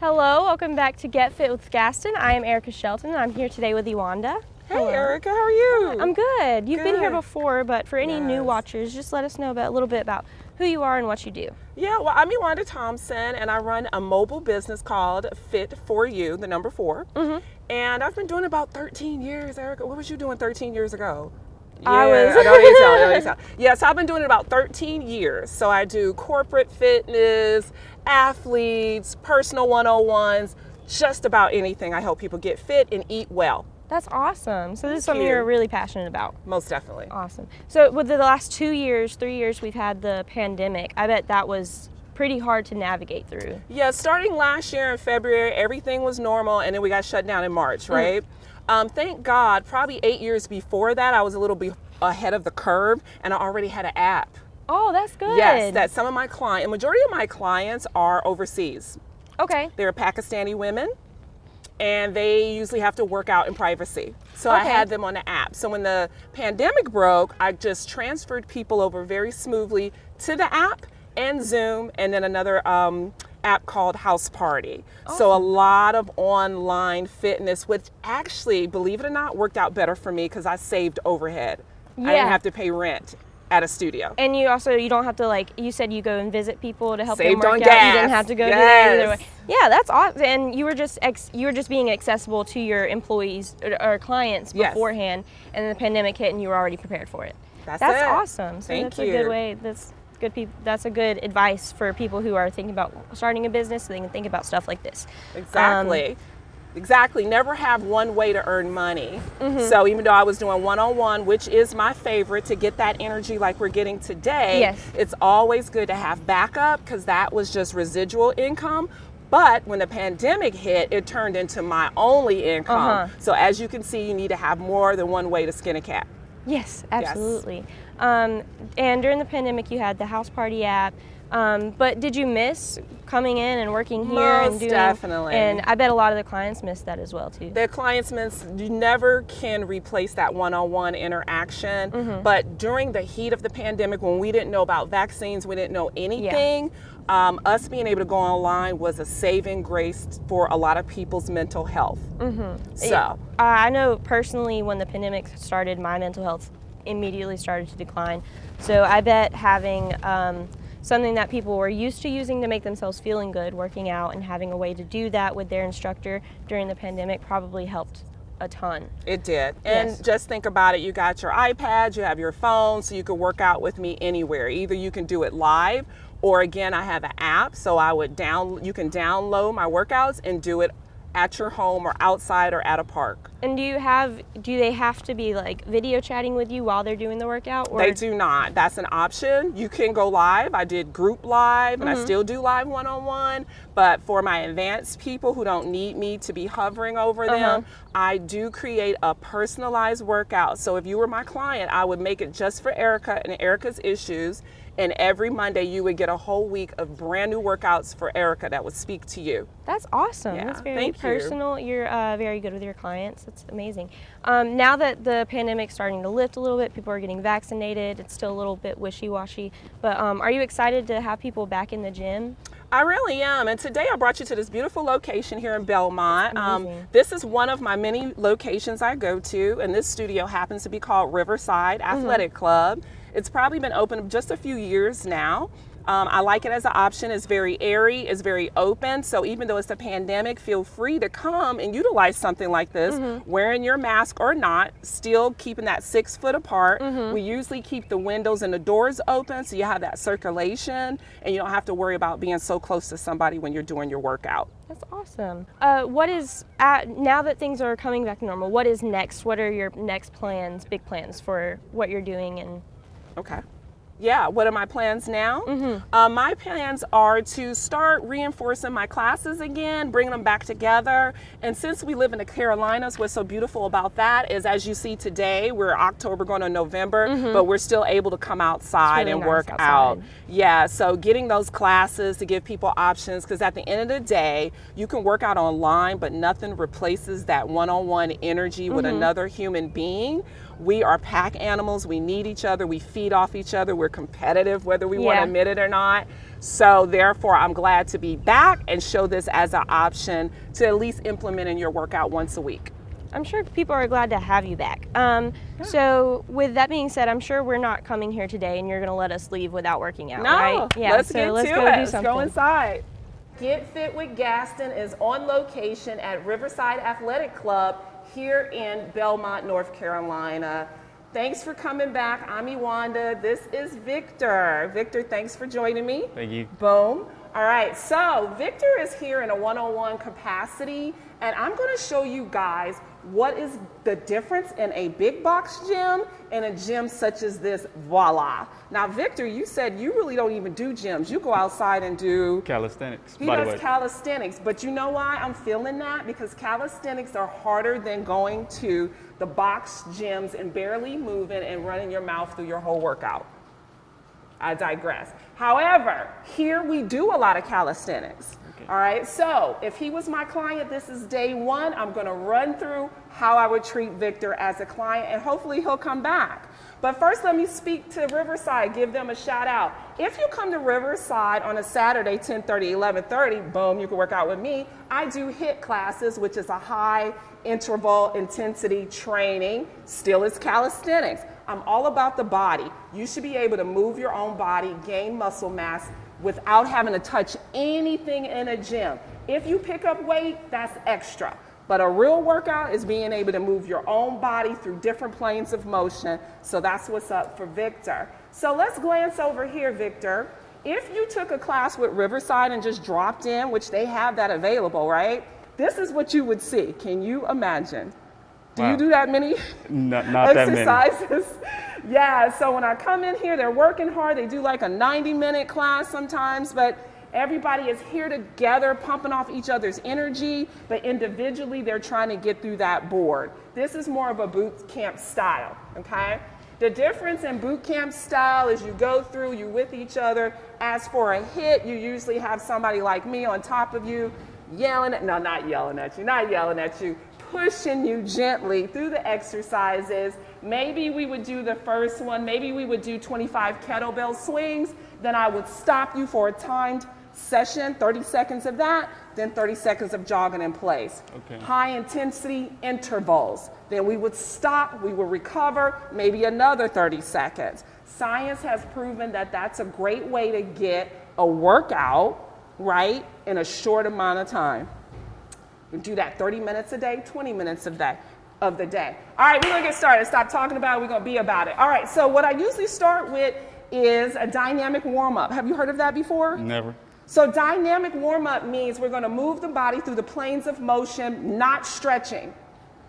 Hello, welcome back to Get Fit with Gaston. I am Erica Shelton and I'm here today with Iwanda. Hey Hello. Erica, how are you? I'm good. You've been here Good. before, but for any new Yes. watchers, just let us know a little bit about who you are and what you do. Yeah, well, I'm Iwanda Thompson, and I run a mobile business called Fit for You, the number 4. And I've been doing it about 13 years, Erica. What was you doing 13 years ago? I was- I don't need to tell, I don't need to tell. Yeah, so I've been doing it about 13 years. So I do corporate fitness, athletes, personal 101s, just about anything. I help people get fit and eat well. That's awesome. So this is Thank something you. you're really passionate about. Most definitely. Awesome. So with the last 2 years, 3 years, we've had the pandemic. I bet that was pretty hard to navigate through. Yeah, starting last year in February, everything was normal, and then we got shut down in March, right? Thank God, probably 8 years before that, I was a little bit ahead of the curve, and I already had an app. Oh, that's good. Yes, that some of my clients, majority of my clients are overseas. Okay. They're Pakistani women, and they usually have to work out in privacy. So I Okay. had them on the app. So when the pandemic broke, I just transferred people over very smoothly to the app and Zoom, and then another app called House Party. So a lot of online fitness, which actually, believe it or not, worked out better for me because I saved overhead. I Yeah. didn't have to pay rent at a studio. And you don't have to you said you go and visit people to help Saved them work on out. You gas. didn't have to go to there either way. Yes. Yeah, that's awesome. And you were just being accessible to your employees or clients Yes. beforehand, and the pandemic hit and you were already prepared for it. That's That's it. awesome. So Thank that's a good you. way. That's a good advice for people who are thinking about starting a business, so they can think about stuff like this. Exactly. Exactly. Never have one way to earn money. Mm-hmm. So even though I was doing one-on-one, which is my favorite to get that energy like we're getting today, Yes. it's always good to have backup because that was just residual income. But when the pandemic hit, it turned into my only income. So as you can see, you need to have more than one way to skin a cat. Yes, absolutely. And during the pandemic, you had the House Party app. But did you miss coming in and working here and Most doing? definitely. And I bet a lot of the clients missed that as well too. Their clients miss, you never can replace that one-on-one interaction. But during the heat of the pandemic, when we didn't know about vaccines, we didn't know anything, us being able to go online was a saving grace for a lot of people's mental health. So I know personally when the pandemic started, my mental health immediately started to decline. So I bet having something that people were used to using to make themselves feeling good, working out, and having a way to do that with their instructor during the pandemic probably helped a ton. it did. And Yes. just think about it. You got your iPad, you have your phone, so you can work out with me anywhere. Either you can do it live, or again, I have an app, so you can download my workouts and do it at your home or outside or at a park. And do they have to be video chatting with you while they're doing the workout? Or? They do not. That's an option. You can go live. I did group live, and I still do live one-on-one. But for my advanced people who don't need me to be hovering over them, I do create a personalized workout. So if you were my client, I would make it just for Erica and Erica's issues. And every Monday, you would get a whole week of brand new workouts for Erica that would speak to you. That's awesome. Yeah, That's very thank you. personal. You're very good with your clients. That's amazing. Now that the pandemic's starting to lift a little bit, people are getting vaccinated. It's still a little bit wishy-washy. But are you excited to have people back in the gym? I really am, and today I brought you to this beautiful location here in Belmont. Amazing. This is one of my many locations I go to, and this studio happens to be called Riverside Athletic Club. It's probably been open just a few years now. I like it as an option. It's very airy, it's very open. So even though it's a pandemic, feel free to come and utilize something like this, wearing your mask or not, still keeping that 6 foot apart. We usually keep the windows and the doors open so you have that circulation and you don't have to worry about being so close to somebody when you're doing your workout. That's awesome. Now that things are coming back to normal, what is next? What are your next plans, big plans for what you're doing? And Okay. Yeah, what are my plans now? My plans are to start reinforcing my classes again, bringing them back together. And since we live in the Carolinas, what's so beautiful about that is, as you see today, we're October going to November, but we're still able to come outside really and nice work outside. out. Yeah, so getting those classes to give people options, because at the end of the day, you can work out online, but nothing replaces that one-on-one energy with another human being. We are pack animals. We need each other. We feed off each other. We're competitive, whether we want to admit it or not. So therefore, I'm glad to be back and show this as an option to at least implement in your workout once a week. I'm sure people are glad to have you back. So with that being said, I'm sure we're not coming here today and you're going to let us leave without working out, right? Yeah, let's get to it. Let's something. go inside. Get Fit with Gaston is on location at Riverside Athletic Club here in Belmont, North Carolina. Thanks for coming back. I'm Iwanda. This is Victor. Victor, thanks for joining me. Thank you. Boom. All right, so Victor is here in a one-on-one capacity, and I'm going to show you guys what is the difference in a big box gym and a gym such as this. Voila. Now, Victor, you said you really don't even do gyms. You go outside and do calisthenics. He does calisthenics, but you know why I'm feeling that? Because calisthenics are harder than going to the box gyms and barely moving and running your mouth through your whole workout. I digress. However, here we do a lot of calisthenics. Okay. All right, so if he was my client, this is day one. I'm going to run through how I would treat Victor as a client, and hopefully he'll come back. But first, let me speak to Riverside, give them a shout out. If you come to Riverside on a Saturday, 10:30, 11:30, boom, you can work out with me. I do HIIT classes, which is a high interval intensity training. Still is calisthenics. I'm all about the body. You should be able to move your own body, gain muscle mass without having to touch anything in a gym. If you pick up weight, that's extra. But a real workout is being able to move your own body through different planes of motion. So that's what's up for Victor. So let's glance over here, Victor. If you took a class with Riverside and just dropped in, which they have that available, right? This is what you would see. Can you imagine? Do you do that many not exercises? That many. Yeah, so when I come in here, they're working hard. They do like a 90-minute class sometimes, but everybody is here together, pumping off each other's energy, but individually, they're trying to get through that board. This is more of a boot camp style, okay? The difference in boot camp style is you go through, you with each other. As for a HIIT, you usually have somebody like me on top of you, not yelling at you, pushing you gently through the exercises. Maybe we would do the first one, maybe we would do 25 kettlebell swings, then I would stop you for a timed session, 30 seconds of that, then 30 seconds of jogging in place. Okay. High intensity intervals. Then we would stop, we would recover, maybe another 30 seconds. Science has proven that that's a great way to get a workout, right, in a short amount of time. We do that 30 minutes a day, 20 minutes of the day. All right, we're gonna get started. Stop talking about it, we're gonna be about it. All right, so what I usually start with is a dynamic warm-up. Have you heard of that before? Never. So dynamic warm-up means we're gonna move the body through the planes of motion, not stretching.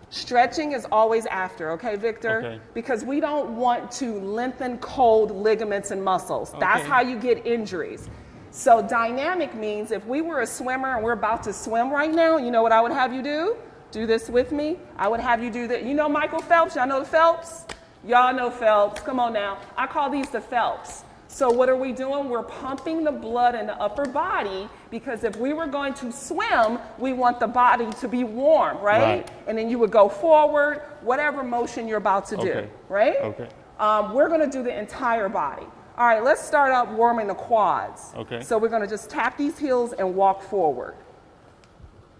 Stretching is always after, okay, Victor? Okay. Because we don't want to lengthen cold ligaments and muscles. Okay. That's how you get injuries. So dynamic means if we were a swimmer and we're about to swim right now, you know what I would have you do? Do this with me. I would have you do that. You know Michael Phelps? Y'all know the Phelps? Y'all know Phelps. Come on now. I call these the Phelps. So what are we doing? We're pumping the blood in the upper body because if we were going to swim, we want the body to be warm, right? And then you would go forward, whatever motion you're about to do, right? Okay. We're going to do the entire body. All right, let's start out warming the quads. Okay. So we're going to just tap these heels and walk forward.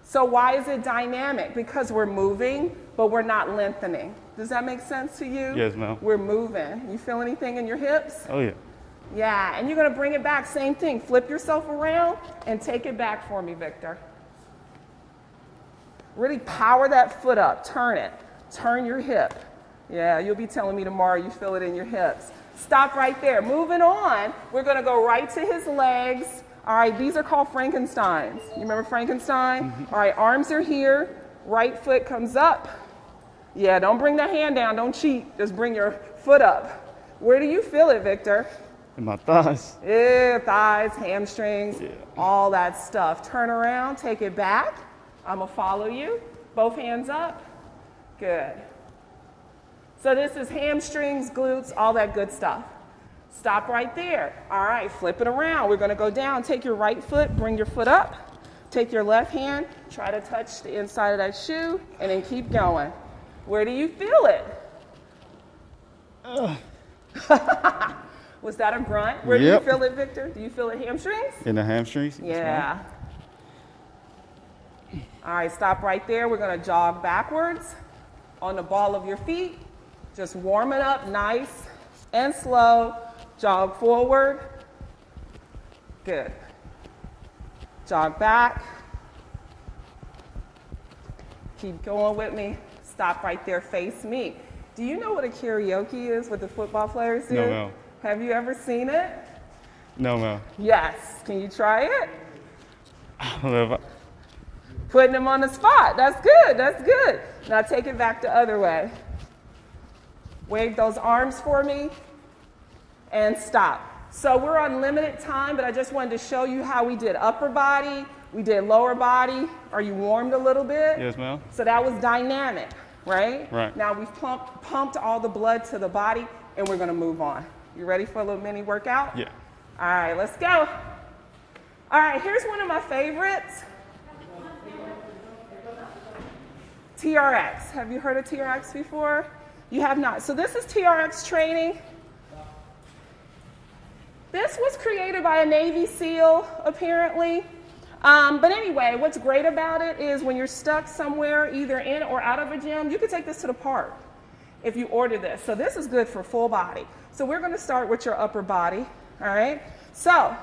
So why is it dynamic? Because we're moving, but we're not lengthening. Does that make sense to you? Yes, ma'am. We're moving. You feel anything in your hips? Oh, yeah. Yeah, and you're going to bring it back. Same thing. Flip yourself around and take it back for me, Victor. Really power that foot up. Turn it. Turn your hip. Yeah, you'll be telling me tomorrow you feel it in your hips. Stop right there. Moving on, we're going to go right to his legs. All right, these are called Frankensteins. You remember Frankenstein? Mm-hmm. All right, arms are here. Right foot comes up. Yeah, don't bring the hand down. Don't cheat. Just bring your foot up. Where do you feel it, Victor? In my thighs. Yeah, thighs, hamstrings, all that stuff. Turn around, take it back. I'm going to follow you. Both hands up. Good. So this is hamstrings, glutes, all that good stuff. Stop right there. All right, flip it around. We're going to go down. Take your right foot, bring your foot up. Take your left hand, try to touch the inside of that shoe, and then keep going. Where do you feel it? Was that a grunt? Where do you Yep. feel it, Victor? Do you feel it hamstrings? In the hamstrings? Yes, ma'am. Yeah. All right, stop right there. We're gonna jog backwards on the ball of your feet. Just warm it up nice and slow. Jog forward. Good. Jog back. Keep going with me. Stop right there, face me. Do you know what a karaoke is, what the football players do? No, ma'am. Have you ever seen it? No, ma'am. Yes. Can you try it? I don't know if Putting them on the spot. That's good. That's good. Now take it back the other way. Wave those arms for me and stop. So we're on limited time, but I just wanted to show you how we did upper body, we did lower body. Are you warmed a little bit? Yes, ma'am. So that was dynamic, right? Right. Now we've pumped all the blood to the body, and we're gonna move on. You ready for a little mini workout? Yeah. All right, let's go. All right, here's one of my favorites. TRX. Have you heard of TRX before? You have not. So this is TRX Training. This was created by a Navy SEAL, apparently. But anyway, what's great about it is when you're stuck somewhere, either in or out of a gym, you can take this to the park if you order this. So this is good for full body. So we're gonna start with your upper body, all right? So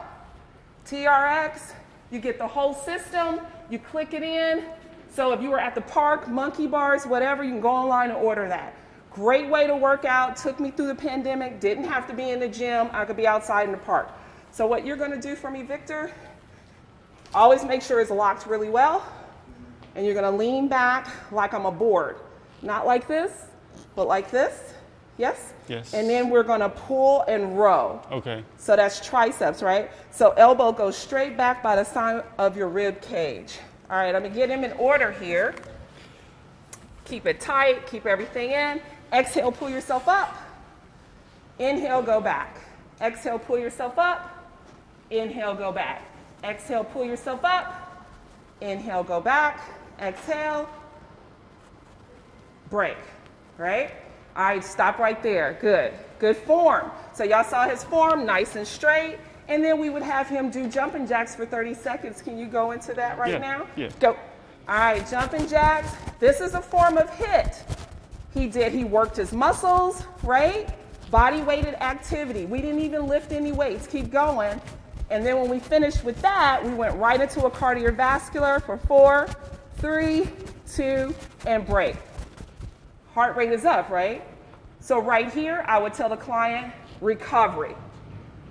TRX, you get the whole system, you click it in. So if you were at the park, monkey bars, whatever, you can go online and order that. Great way to work out, took me through the pandemic, didn't have to be in the gym, I could be outside in the park. So what you're gonna do for me, Victor, always make sure it's locked really well, and you're gonna lean back like I'm a board. Not like this, but like this, yes? Yes. And then we're gonna pull and row. Okay. So that's triceps, right? So elbow goes straight back by the side of your rib cage. All right, I'm gonna get him in order here. Keep it tight, keep everything in. Exhale, pull yourself up. Inhale, go back. Exhale, pull yourself up. Inhale, go back. Exhale, pull yourself up. Inhale, go back. Exhale. Break, right? All right, stop right there. Good, good form. So y'all saw his form, nice and straight. And then we would have him do jumping jacks for 30 seconds. Can you go into that right now? Yeah. Go. All right, jumping jacks. This is a form of HIIT. He worked his muscles, right? Body weighted activity. We didn't even lift any weights. Keep going. And then when we finished with that, we went right into a cardiovascular for 4, 3, 2, and break. Heart rate is up, right? So right here, I would tell the client, recovery.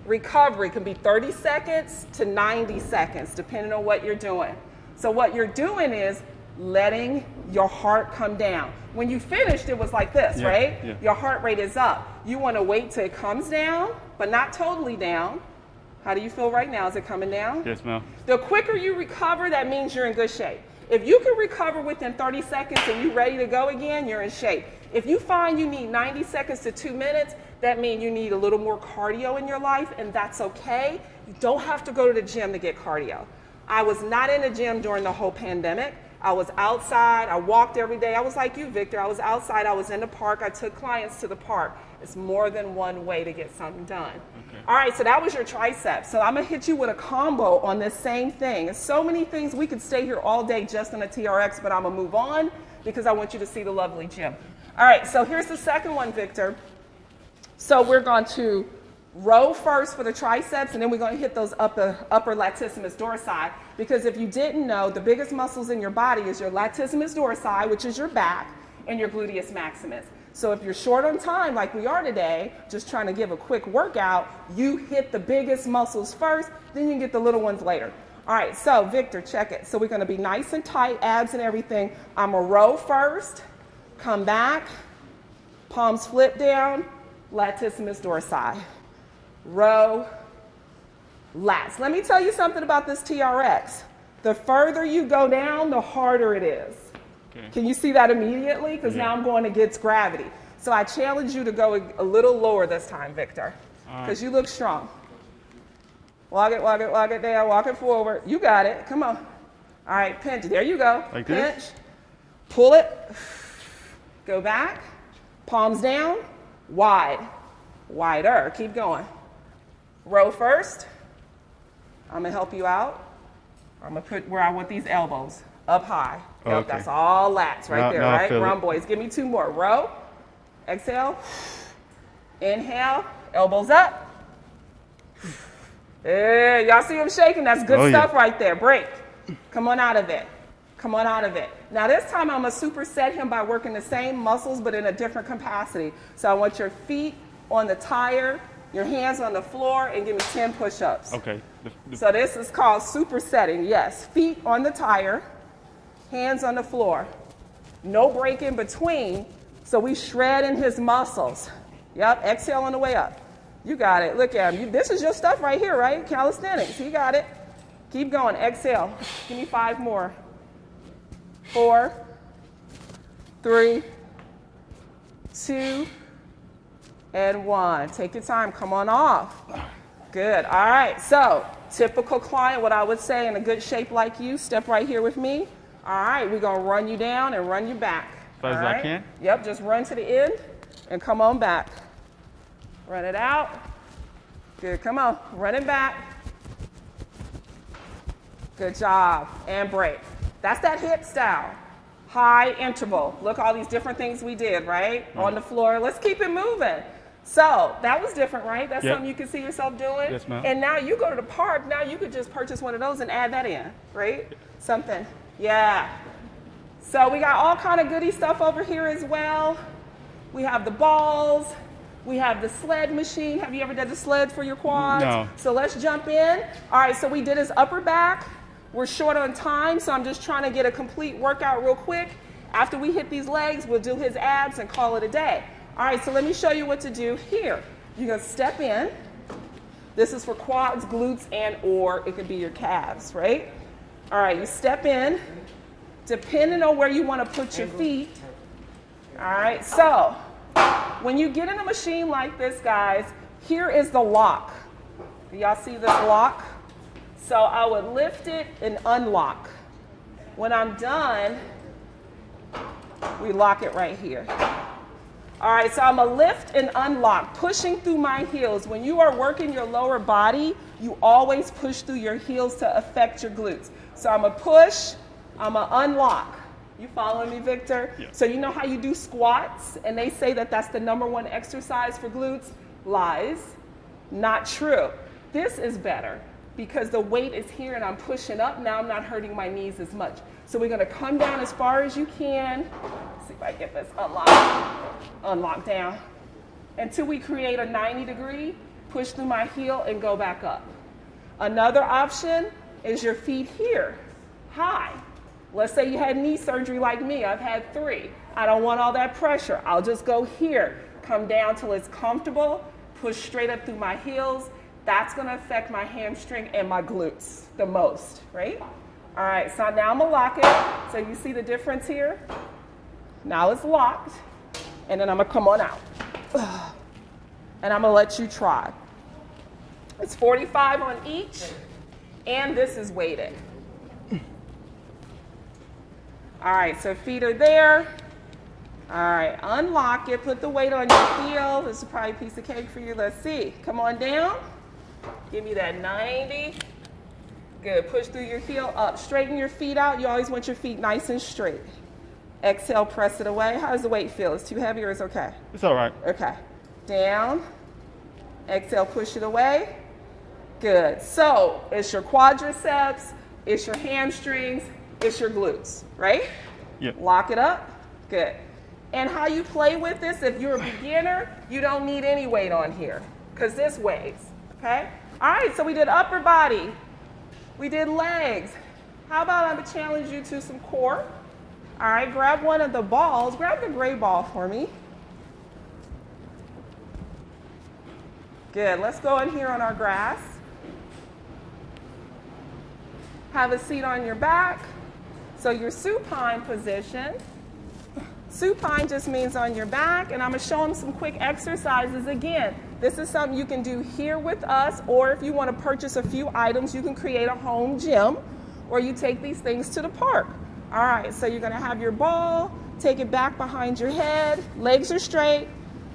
Recovery can be 30 seconds to 90 seconds, depending on what you're doing. So what you're doing is letting your heart come down. When you finished, it was like this, right? Yeah. Your heart rate is up. You want to wait till it comes down, but not totally down. How do you feel right now? Is it coming down? Yes, ma'am. The quicker you recover, that means you're in good shape. If you can recover within 30 seconds and you're ready to go again, you're in shape. If you find you need 90 seconds to 2 minutes, that means you need a little more cardio in your life, and that's okay. You don't have to go to the gym to get cardio. I was not in the gym during the whole pandemic. I was outside, I walked every day. I was like you, Victor. I was outside, I was in the park, I took clients to the park. It's more than one way to get something done. Okay. All right, so that was your triceps. So I'm gonna hit you with a combo on this same thing. There's so many things, we could stay here all day just on a TRX, but I'm gonna move on because I want you to see the lovely gym. All right, so here's the second one, Victor. So we're going to row first for the triceps, and then we're going to hit those upper latissimus dorsi, because if you didn't know, the biggest muscles in your body is your latissimus dorsi, which is your back, and your gluteus maximus. So if you're short on time, like we are today, just trying to give a quick workout, you hit the biggest muscles first, then you can get the little ones later. All right, so Victor, check it. So we're going to be nice and tight, abs and everything. I'm going to row first, come back, palms flip down, latissimus dorsi. Row, lats. Let me tell you something about this TRX. The further you go down, the harder it is. Okay. Can you see that immediately? Because now I'm going against gravity. So I challenge you to go a little lower this time, Victor, because you look strong. Walk it, walk it, walk it down, walk it forward. You got it. Come on. All right, pinch. There you go. Like pinch. this? Pull it. Go back. Palms down. Wide. Wider. Keep going. Row first. I'm gonna help you out. I'm gonna put where I want these elbows up high. Yep, Okay. that's all lats right there, now I right? feel Run, it. boys. Give me 2 more. Row. Exhale. Inhale. Elbows up. Yeah, y'all see him shaking? That's good stuff right there. Break. Come on out of it. Come on out of it. Now this time I'm gonna superset him by working the same muscles but in a different capacity. So I want your feet on the tire, your hands on the floor, and give me 10 push-ups. Okay. So this is called supersetting. Yes, feet on the tire, hands on the floor. No break in between, so we shredding his muscles. Yep, exhale on the way up. You got it. Look at him. This is your stuff right here, right? Calisthenics. You got it. Keep going. Exhale. Give me 5 more. 4, 3, 2, and 1. Take your time. Come on off. Good. All right. So, typical client, what I would say in a good shape like you, step right here with me. All right. We're going to run you down and run you back. As fast as I can? Yep. Just run to the end and come on back. Run it out. Good. Come on. Run it back. Good job. And break. That's that hip style. High interval. Look, all these different things we did, right? On the floor. Let's keep it moving. So that was different, right? That's something you can see yourself doing. Yes, ma'am. And now you go to the park. Now you could just purchase one of those and add that in, right? Something. Yeah. So we got all kind of goody stuff over here as well. We have the balls. We have the sled machine. Have you ever done the sled for your quads? No. So let's jump in. All right, so we did his upper back. We're short on time, so I'm just trying to get a complete workout real quick. After we hit these legs, we'll do his abs and call it a day. All right, so let me show you what to do here. You're gonna step in. This is for quads, glutes, and or it could be your calves, right? All right, you step in. Depending on where you wanna put your feet. All right, so when you get in a machine like this, guys, here is the lock. Do y'all see this lock? So I would lift it and unlock. When I'm done, we lock it right here. All right, so I'm gonna lift and unlock, pushing through my heels. When you are working your lower body, you always push through your heels to affect your glutes. So I'm gonna push, I'm gonna unlock. You following me, Victor? Yeah. So you know how you do squats, and they say that that's the #1 exercise for glutes? Lies. Not true. This is better because the weight is here and I'm pushing up. Now I'm not hurting my knees as much. So we're gonna come down as far as you can. Let's see if I get this unlocked. Unlock down. Until we create a 90-degree, push through my heel and go back up. Another option is your feet here, high. Let's say you had knee surgery like me. I've had 3. I don't want all that pressure. I'll just go here, come down till it's comfortable, push straight up through my heels. That's gonna affect my hamstring and my glutes the most, right? All right, so now I'm gonna lock it. So you see the difference here? Now it's locked, and then I'm gonna come on out. And I'm gonna let you try. It's 45 on each, and this is weighted. All right, so feet are there. All right, unlock it, put the weight on your heel. This is probably a piece of cake for you. Let's see. Come on down. Give me that 90. Good, push through your heel up. Straighten your feet out. You always want your feet nice and straight. Exhale, press it away. How does the weight feel? Is it too heavy or is it okay? It's all right. Okay. Down. Exhale, push it away. Good. So it's your quadriceps, it's your hamstrings, it's your glutes, right? Yep. Lock it up. Good. And how you play with this, if you're a beginner, you don't need any weight on here because this weighs, okay? All right, so we did upper body. We did legs. How about I challenge you to some core? All right, grab one of the balls. Grab the gray ball for me. Good, let's go in here on our grass. Have a seat on your back. So your supine position. Supine just means on your back, and I'm gonna show them some quick exercises again. This is something you can do here with us, or if you wanna purchase a few items, you can create a home gym, or you take these things to the park. All right, so you're gonna have your ball, take it back behind your head, legs are straight,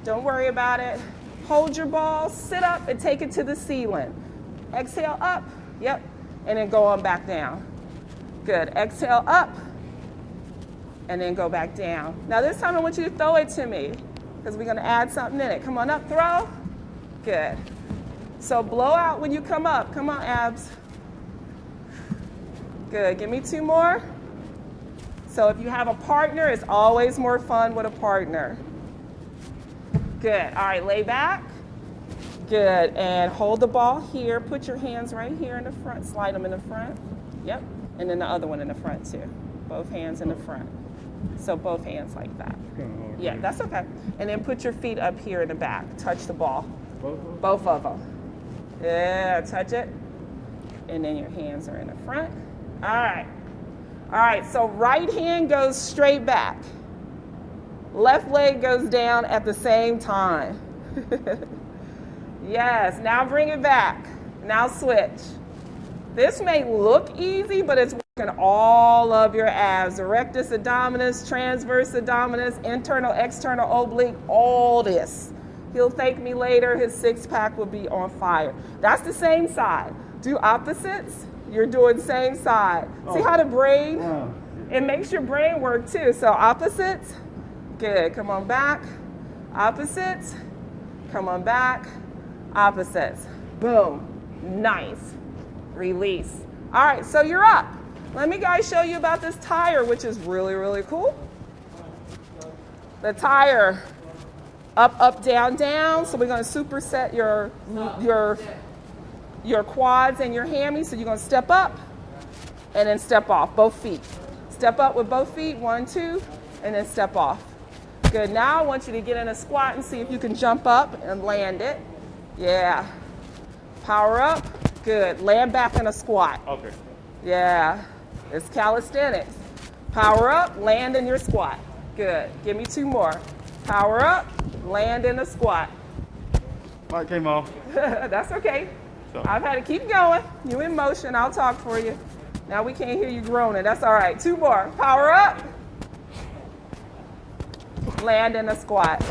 don't worry about it. Hold your ball, sit up, and take it to the ceiling. Exhale up, yep, and then go on back down. Good, exhale up, and then go back down. Now this time I want you to throw it to me, because we're gonna add something in it. Come on up, throw. Good. So blow out when you come up. Come on, abs. Good, give me 2 more. So if you have a partner, it's always more fun with a partner. Good, all right, lay back. Good, and hold the ball here. Put your hands right here in the front, slide them in the front. Yep, and then the other one in the front too. Both hands in the front. So both hands like that. Yeah, that's okay. And then put your feet up here in the back. Touch the ball. Both of them. Yeah, touch it. And then your hands are in the front. All right. All right, so right hand goes straight back. Left leg goes down at the same time. Yes, now bring it back. Now switch. This may look easy, but it's working all of your abs. Rectus abdominis, transverse abdominis, internal, external oblique, all this. He'll thank me later. His 6-pack will be on fire. That's the same side. Do opposites. You're doing same side. See how the brain, it makes your brain work too. So opposites. Good. Come on back. Opposites. Come on back. Opposites. Boom. Nice. Release. All right, so you're up. Let me guys show you about this tire, which is really, really cool. The tire, up, up, down, down. So we're gonna superset your quads and your hammies. So you're gonna step up and then step off, both feet. Step up with both feet, 1, 2, and then step off. Good, now I want you to get in a squat and see if you can jump up and land it. Yeah, power up. Good. Land back in a squat. Okay. Yeah. It's calisthenics. Power up, land in your squat. Good. Give me 2 more. Power up, land in a squat. Mic came off. That's okay. So. I've had to keep going. You in motion. I'll talk for you. Now we can't hear you groaning. That's all right. 2 more. Power up. Land in a squat.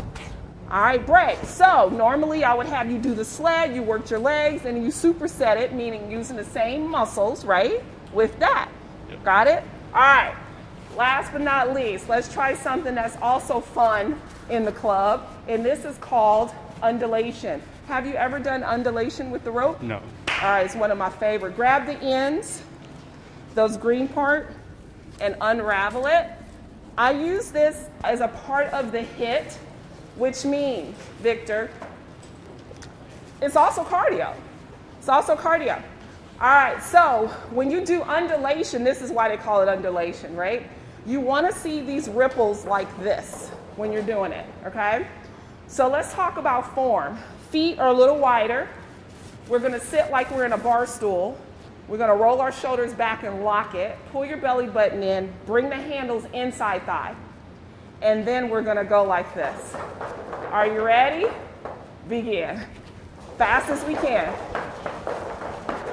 All right, break. So normally I would have you do the sled, you worked your legs, and you superset it, meaning using the same muscles, right, with that. Yep. Got it? All right. Last but not least, let's try something that's also fun in the club, and this is called undulation. Have you ever done undulation with the rope? No. All right, it's one of my favorite. Grab the ends, those green part, and unravel it. I use this as a part of the hit, which means, Victor, it's also cardio. It's also cardio. All right, so when you do undulation, this is why they call it undulation, right? You want to see these ripples like this when you're doing it, okay? So let's talk about form. Feet are a little wider. We're going to sit like we're in a bar stool. We're going to roll our shoulders back and lock it. Pull your belly button in. Bring the handles inside thigh. And then we're going to go like this. Are you ready? Begin. Fast as we can.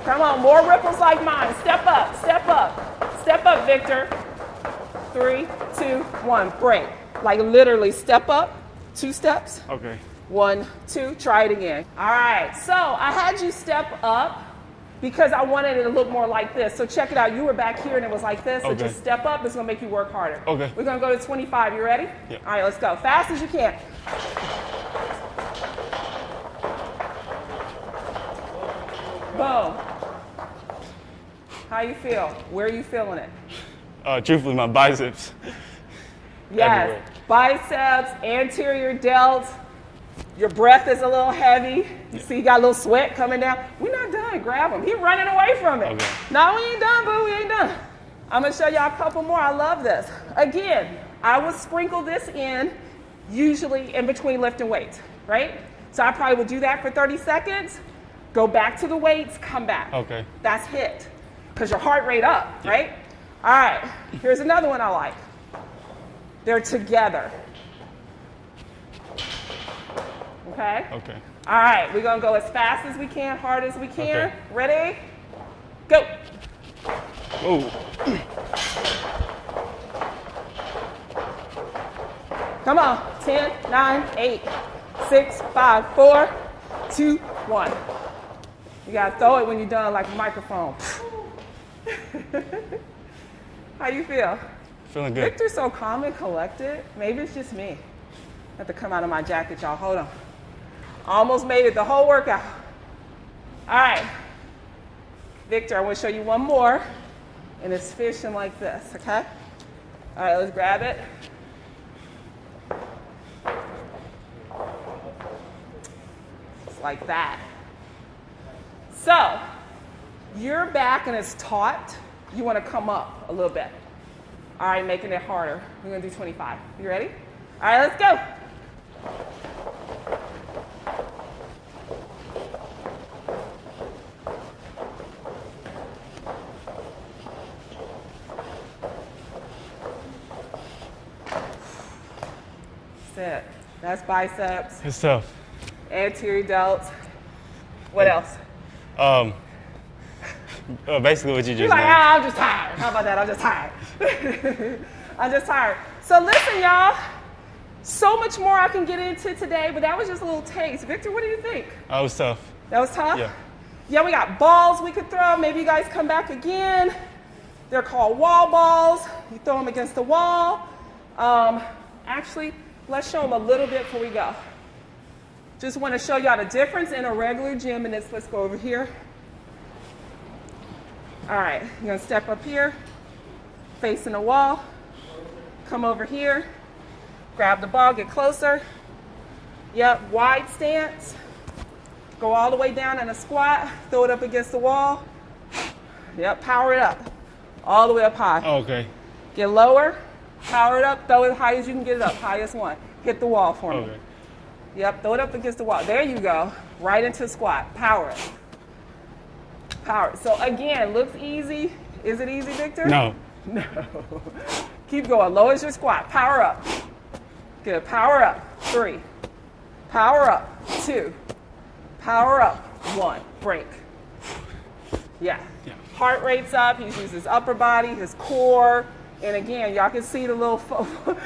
Come on, more ripples like mine. Step up, step up. Step up, Victor. 3, 2, 1, break. Like literally step up, 2 steps. Okay. 1, 2, try it again. All right, so I had you step up because I wanted it to look more like this. So check it out. You were back here and it was like this. So Okay. just step up. It's going to make you work harder. Okay. We're going to go to 25. You ready? Yeah. All right, let's go. Fast as you can. Boom. How you feel? Where are you feeling it? Truthfully, my biceps. Yes. Everywhere. Biceps, anterior delts. Your breath is a little heavy. You see you got a little sweat coming down. We're not done. Grab him. He's running away from it. Okay. No, we ain't done, boo. We ain't done. I'm going to show y'all a couple more. I love this. Again, I would sprinkle this in usually in between lifting weights, right? So I probably would do that for 30 seconds, go back to the weights, come back. Okay. That's HIIT because your heart rate up, right? All right. Here's another one I like. They're together. Okay? Okay. All right, we're going to go as fast as we can, hard as we can. Okay. Ready? Go. Whoa. Come on. 10, 9, 8, 6, 5, 4, 2, 1. You gotta throw it when you're done like a microphone. How you feel? Feeling good. Victor's so calm and collected. Maybe it's just me. I have to come out of my jacket, y'all. Hold on. Almost made it the whole workout. All right. Victor, I want to show you one more. And it's fishing like this, okay? All right, let's grab it. It's like that. So, your back and it's taut. You want to come up a little bit. All right, making it harder. We're going to do 25. You ready? All right, let's go. That's it. That's biceps. It's tough. Anterior delts. What else? Basically what you just You're like, did. I'm just tired. How about that? I'm just tired. I'm just tired. So listen, y'all. So much more I can get into today, but that was just a little taste. Victor, what do you think? It was tough. That was tough? Yeah. Yeah, we got balls we could throw. Maybe you guys come back again. They're called wall balls. You throw them against the wall. Actually, let's show them a little bit before we go. Just want to show y'all the difference in a regular gym, and let's go over here. All right, you're gonna step up here, facing the wall. Come over here, grab the ball, get closer. Yep, wide stance. Go all the way down in a squat, throw it up against the wall. Yep, power it up. All the way up high. Oh, okay. Get lower, power it up, throw it as high as you can get it up, highest one. Hit the wall for me. Okay. Yep, throw it up against the wall. There you go. Right into squat. Power it. Power it. So again, looks easy. Is it easy, Victor? No. No. Keep going. Low as your squat. Power up. Good. Power up. 3. Power up. 2. Power up. 1. Break. Yeah. Heart rate's up. He's used his upper body, his core. And again, y'all can see the little,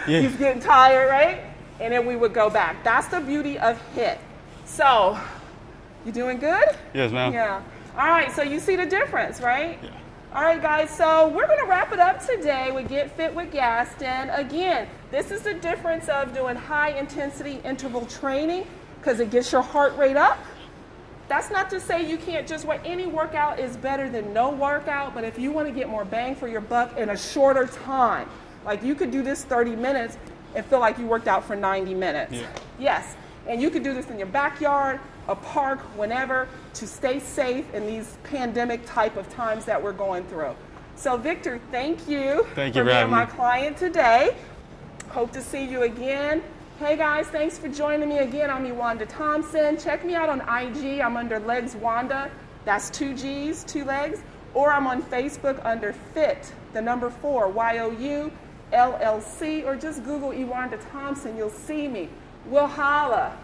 Yeah. He's getting tired, right? And then we would go back. That's the beauty of HIIT. So, you doing good? Yes, ma'am. Yeah. All right, so you see the difference, right? Yeah. All right, guys, so we're going to wrap it up today with Get Fit with Gaston. Again, this is the difference of doing high-intensity interval training because it gets your heart rate up. That's not to say you can't just work. Any workout is better than no workout, but if you want to get more bang for your buck in a shorter time, like you could do this 30 minutes and feel like you worked out for 90 minutes. Yeah. Yes, and you could do this in your backyard, a park, whenever, to stay safe in these pandemic type of times that we're going through. So Victor, thank you Thank you for for being having my me. client today. Hope to see you again. Hey guys, thanks for joining me again. I'm Iwanda Thompson. Check me out on IG. I'm under Legs Wanda. That's 2 G's, 2 legs. Or I'm on Facebook under Fit, the number 4, YOU LLC. Or just Google Iwanda Thompson. You'll see me. We'll holla.